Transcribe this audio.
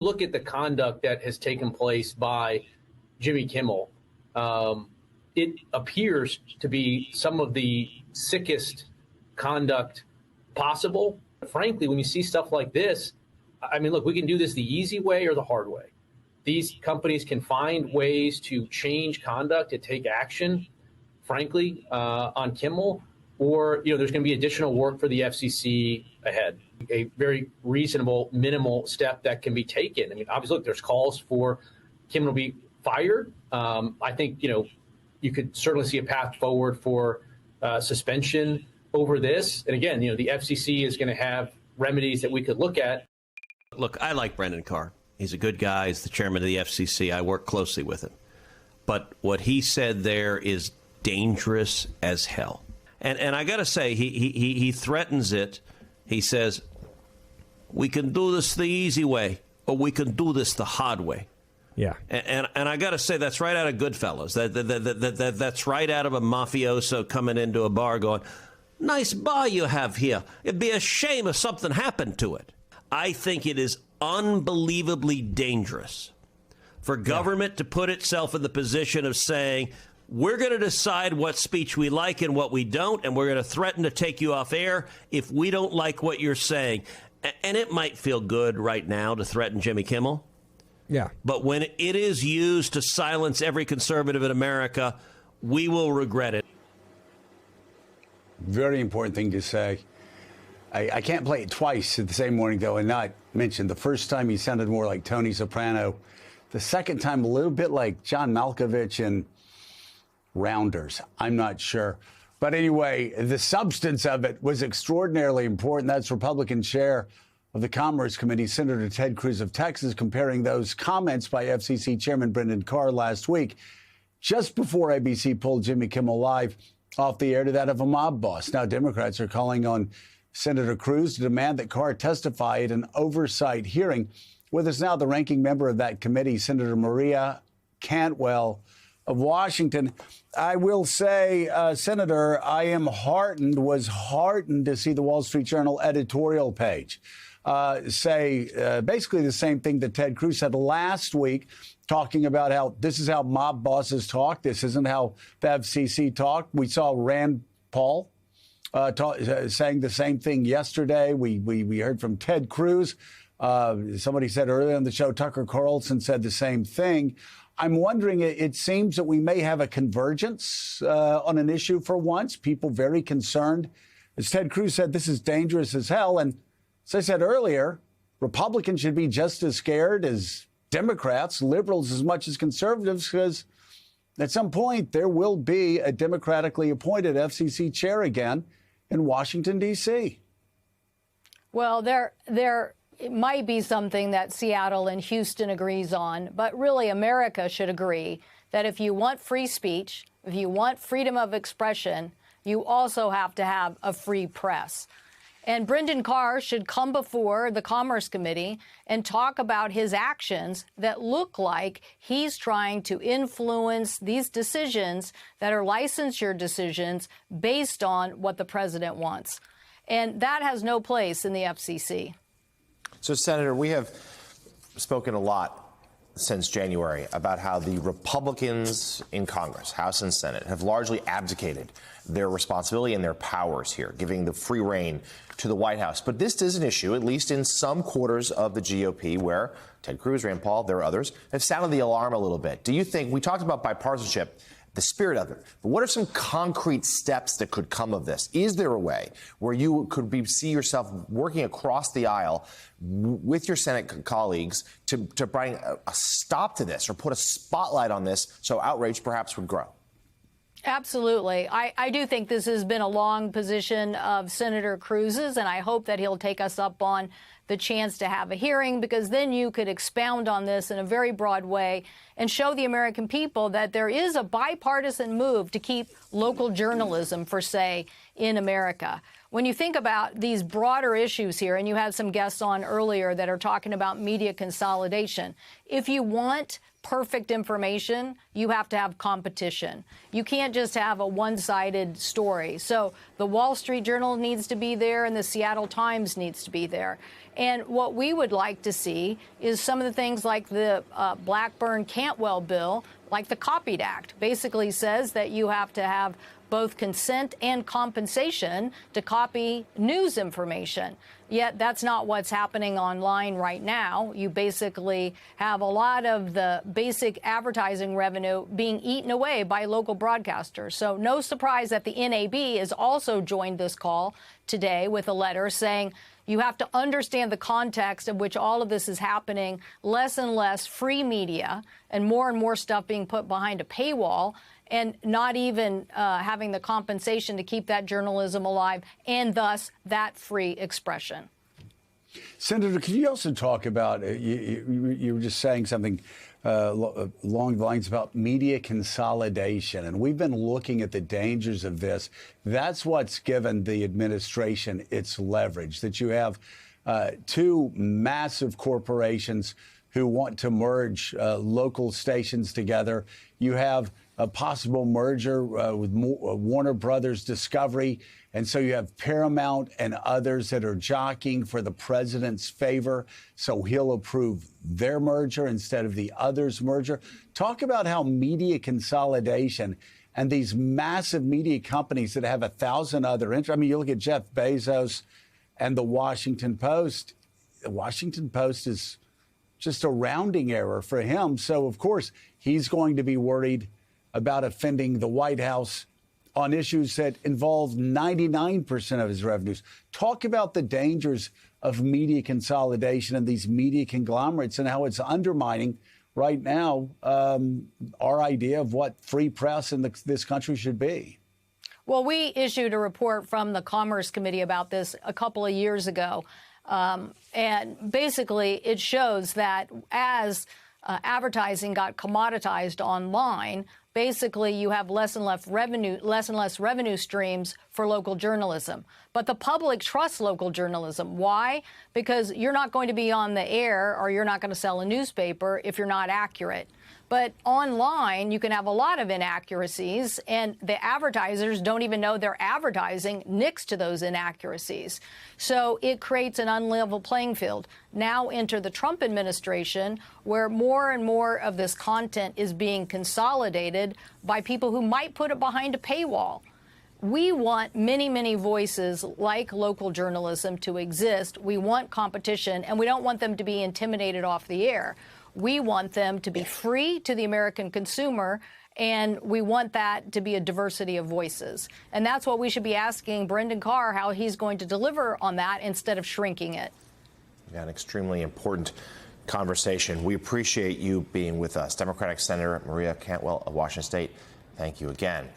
Look at the conduct that has taken place by Jimmy Kimmel. It appears to be some of the sickest conduct possible. Frankly, when you see stuff like this, I mean, look, we can do this the easy way or the hard way. These companies can find ways to change conduct, to take action, frankly, on Kimmel, or, there's going to be additional work for the FCC ahead. A very reasonable, minimal step that can be taken. I mean, obviously, look, there's calls for Kimmel to be fired. I think, you could certainly see a path forward for suspension over this. And again, the FCC is going to have remedies that we could look at. Look, I like Brendan Carr. He's a good guy. He's the chairman of the FCC. I work closely with him. But what he said there is dangerous as hell. And I got to say, he threatens it. He says, we can do this the easy way, or we can do this the hard way. Yeah. And I got to say, that's right out of Goodfellas. That's right out of a mafioso coming into a bar going, nice bar you have here. It'd be a shame if something happened to it. I think it is unbelievably dangerous for government to put itself in the position of saying, we're going to decide what speech we like and what we don't, and we're going to threaten to take you off air if we don't like what you're saying. And it might feel good right now to threaten Jimmy Kimmel. Yeah. But when it is used to silence every conservative in America, we will regret it. Very important thing to say. I can't play it twice at the same morning, though, and not mention the first time he sounded more like Tony Soprano. The second time, a little bit like John Malkovich and Rounders. I'm not sure. But anyway, the substance of it was extraordinarily important. That's Republican chair of the Commerce Committee, Senator Ted Cruz of Texas, comparing those comments by FCC Chairman Brendan Carr last week, just before ABC pulled Jimmy Kimmel Live off the air, to that of a mob boss. Now, Democrats are calling on Senator Cruz to demand that Carr testify at an oversight hearing. With us now, the ranking member of that committee, Senator Maria Cantwell of Washington. I will say, Senator, I am was heartened to see the Wall Street Journal editorial page say basically the same thing that Ted Cruz said last week, talking about how this is how mob bosses talk. This isn't how the FCC talk. We saw Rand Paul saying the same thing yesterday. We heard from Ted Cruz. Somebody said earlier on the show, Tucker Carlson said the same thing. I'm wondering, it seems that we may have a convergence on an issue for once. People very concerned. As Ted Cruz said, this is dangerous as hell. And as I said earlier, Republicans should be just as scared as Democrats, liberals as much as conservatives, because at some point there will be a democratically appointed FCC chair again in Washington, D.C. Well, it might be something that Seattle and Houston agrees on, but really America should agree that if you want free speech, if you want freedom of expression, you also have to have a free press. And Brendan Carr should come before the Commerce Committee and talk about his actions that look like he's trying to influence these decisions that are licensure decisions based on what the president wants. And that has no place in the FCC. So, Senator, we have spoken a lot since January about how the Republicans in Congress, House and Senate, have largely abdicated their responsibility and their powers here, giving the free rein to the White House. But this is an issue, at least in some quarters of the GOP, where Ted Cruz, Rand Paul, there are others, have sounded the alarm a little bit. Do you think, we talked about bipartisanship, the spirit of it, but what are some concrete steps that could come of this? Is there a way where you could see yourself working across the aisle with your Senate colleagues to bring a stop to this or put a spotlight on this so outrage perhaps would grow? Absolutely. I do think this has been a long position of Senator Cruz's, and I hope that he'll take us up on the chance to have a hearing, because then you could expound on this in a very broad way and show the American people that there is a bipartisan move to keep local journalism, for say, in America. When you think about these broader issues here, and you had some guests on earlier that are talking about media consolidation, if you want perfect information, you have to have competition. You can't just have a one-sided story. So the Wall Street Journal needs to be there and the Seattle Times needs to be there. And what we would like to see is some of the things like the Blackburn-Cantwell bill, like the Copied Act, basically says that you have to have both consent and compensation to copy news information. Yet that's not what's happening online right now. You basically have a lot of the basic advertising revenue being eaten away by local broadcasters. So no surprise that the NAB has also joined this call today with a letter saying you have to understand the context of which all of this is happening, less and less free media and more stuff being put behind a paywall, and not even having the compensation to keep that journalism alive and thus that free expression. Senator, can you also talk about, you were just saying something along the lines about media consolidation, and we've been looking at the dangers of this. That's what's given the administration its leverage, that you have two massive corporations who want to merge local stations together. You have a possible merger with Warner Brothers Discovery. And so you have Paramount and others that are jockeying for the president's favor. So he'll approve their merger instead of the others' merger. Talk about how media consolidation and these massive media companies that have 1,000 other interests. I mean, you look at Jeff Bezos and the Washington Post. The Washington Post is just a rounding error for him. So, of course, he's going to be worried about offending the White House on issues that involve 99% of his revenues. Talk about the dangers of media consolidation and these media conglomerates and how it's undermining right now our idea of what free press in this country should be. Well, we issued a report from the Commerce Committee about this a couple of years ago. And basically, it shows that as advertising got commoditized online, basically you have less and less revenue streams for local journalism. But the public trusts local journalism. Why? Because you're not going to be on the air or you're not going to sell a newspaper if you're not accurate. But online, you can have a lot of inaccuracies, and the advertisers don't even know they're advertising next to those inaccuracies. So it creates an unlevel playing field. Now enter the Trump administration, where more and more of this content is being consolidated by people who might put it behind a paywall. We want many voices like local journalism to exist. We want competition, and we don't want them to be intimidated off the air. We want them to be free to the American consumer, and we want that to be a diversity of voices. And that's what we should be asking Brendan Carr, how he's going to deliver on that instead of shrinking it. Yeah, an extremely important conversation. We appreciate you being with us. Democratic Senator Maria Cantwell of Washington State, thank you again.